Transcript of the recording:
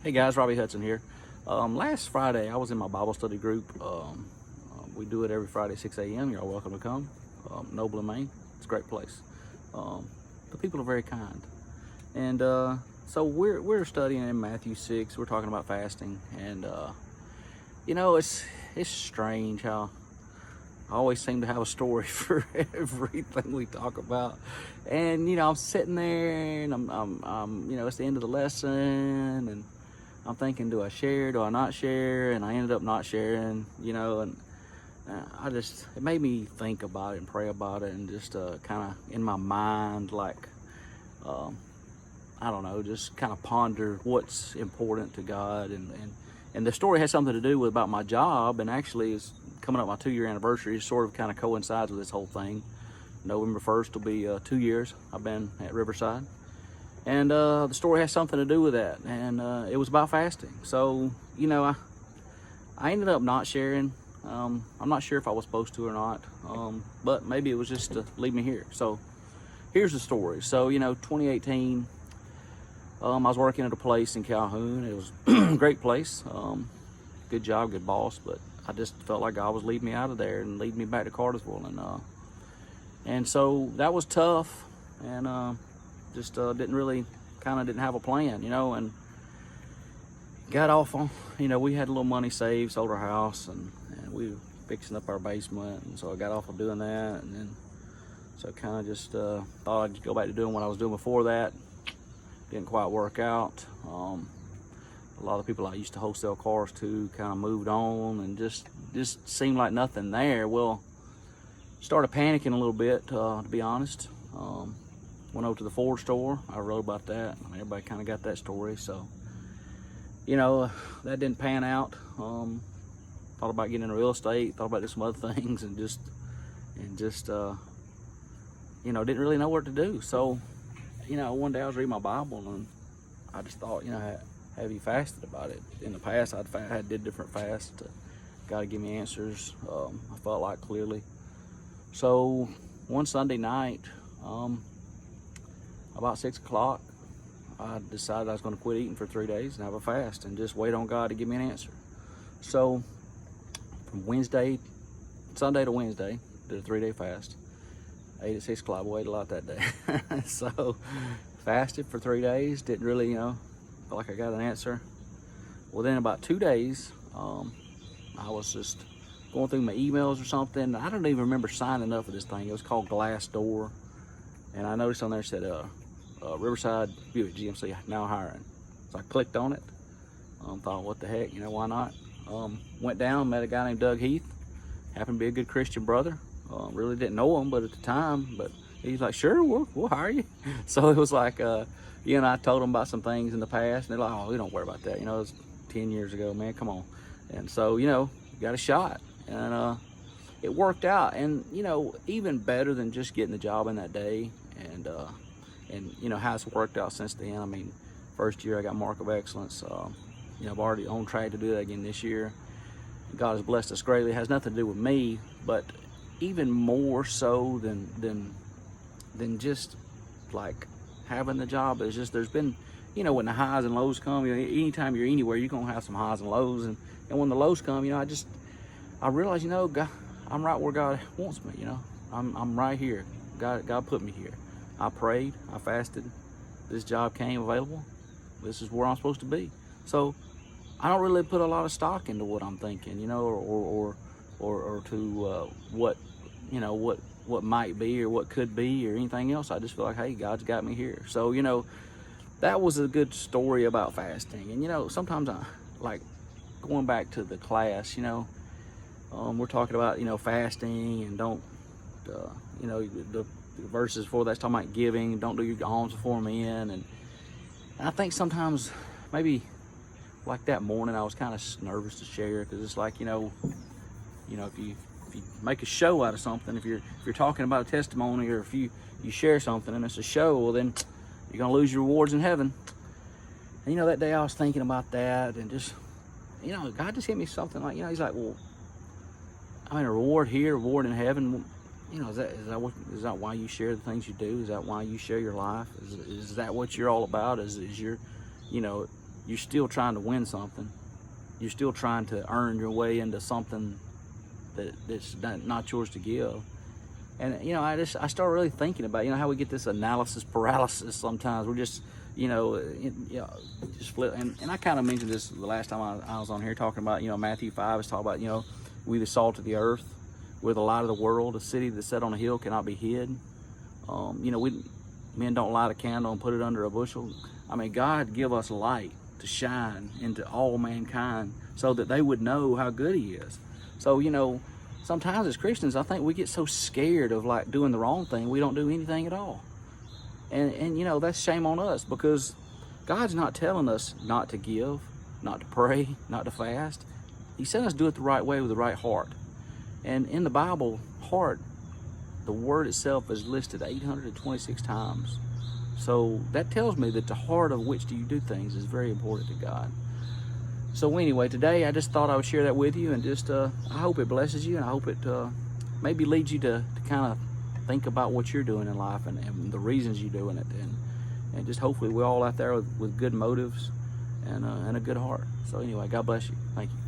Hey guys, Robbie Hudson here. Last Friday, I was in my Bible study group. We do it every Friday, 6 a.m. You're all welcome to come. Noble in Maine. It's a great place. The people are very kind. And so we're studying in Matthew 6. We're talking about fasting. And, it's strange how I always seem to have a story for everything we talk about. And, I'm sitting there and I'm it's the end of the lesson and I'm thinking, do I share, do I not share? And I ended up not sharing, and it made me think about it and pray about it and just kind of in my mind, like, I don't know, just kind of ponder what's important to God. And the story has something to do with about my job, and actually it's coming up my 2-year anniversary. It sort of kind of coincides with this whole thing. November 1st will be 2 years I've been at Riverside. And the story has something to do with that, and it was about fasting. So, I ended up not sharing. I'm not sure if I was supposed to or not, but maybe it was just to leave me here. So, here's the story. So, 2018, I was working at a place in Calhoun. It was a great place, good job, good boss, but I just felt like God was leading me out of there and leading me back to Cartersville, and so that was tough, and just didn't have a plan, and got off on, we had a little money saved, sold our house, and we were fixing up our basement, and so I got off of doing that, and then so kind of just thought I'd go back to doing what I was doing before that. Didn't quite work out. A lot of people I used to wholesale cars to kind of moved on, and just seemed like nothing there. Well, started panicking a little bit, to be honest. Went over to the Ford store. I wrote about that. Everybody kind of got that story. So, that didn't pan out. Thought about getting into real estate. Thought about doing some other things, and just didn't really know what to do. So, one day I was reading my Bible, and I just thought, have you fasted about it? In the past, did different fasts to God to give me answers. I felt like clearly. So one Sunday night, about 6 o'clock, I decided I was going to quit eating for 3 days and have a fast and just wait on God to give me an answer. So from Sunday to Wednesday, did a 3-day fast. Ate at 6 o'clock, waited a lot that day. So fasted for 3 days, didn't really, feel like I got an answer. Well, then about 2 days, I was just going through my emails or something. I don't even remember signing up for this thing. It was called Glassdoor. And I noticed on there it said, Riverside Buick GMC now hiring. So I clicked on it. Thought, what the heck, why not? Went down, met a guy named Doug Heath. Happened to be a good Christian brother. Really didn't know him, but at the time, but he's like, sure, we'll hire you. So it was like, I told him about some things in the past, and they're like, oh, we don't worry about that. It was 10 years ago, man, come on. And so, got a shot, and it worked out. And, even better than just getting the job in that day, and how it's worked out since then. I mean, first year I got Mark of Excellence. I've already on track to do that again this year. God has blessed us greatly. It has nothing to do with me, but even more so than just like having the job, is just there's been, when the highs and lows come, anytime you're anywhere, you're gonna have some highs and lows, and when the lows come, I realize, God, I'm right where God wants me. I'm right here. God put me here. I prayed, I fasted, this job came available, this is where I'm supposed to be. So I don't really put a lot of stock into what I'm thinking, or to what might be or what could be or anything else. I just feel like, hey, God's got me here. So, that was a good story about fasting. And, sometimes I like going back to the class, we're talking about, fasting, and don't, the verses before that's talking about giving, don't do your alms before men. And I think sometimes maybe like that morning I was kind of nervous to share, because it's like, if you make a show out of something, if you're talking about a testimony, or if you share something and it's a show, well, then you're gonna lose your rewards in heaven. And that day I was thinking about that, and just God just hit me something like, he's like, well, I mean, a reward here, a reward in heaven. Is that why you share the things you do? Is that why you share your life? Is that what you're all about? Is your you're still trying to win something. You're still trying to earn your way into something that's not yours to give. And I start really thinking about how we get this analysis paralysis sometimes. We're just just flip. And I kind of mentioned this the last time I was on here talking about Matthew 5 is talking about we the salt of the earth, we're the light of the world. A city that's set on a hill cannot be hid. Men don't light a candle and put it under a bushel. I mean, God give us light to shine into all mankind so that they would know how good He is. So sometimes as Christians, I think we get so scared of like doing the wrong thing, we don't do anything at all. And that's shame on us, because God's not telling us not to give, not to pray, not to fast. He's telling us to do it the right way with the right heart. And in the Bible, heart, the word itself is listed 826 times. So that tells me that the heart of which do you do things is very important to God. So anyway, today I just thought I would share that with you, and just I hope it blesses you, and I hope it maybe leads you to kind of think about what you're doing in life and the reasons you're doing it, and just hopefully we're all out there with good motives and a good heart. So anyway, God bless you. Thank you.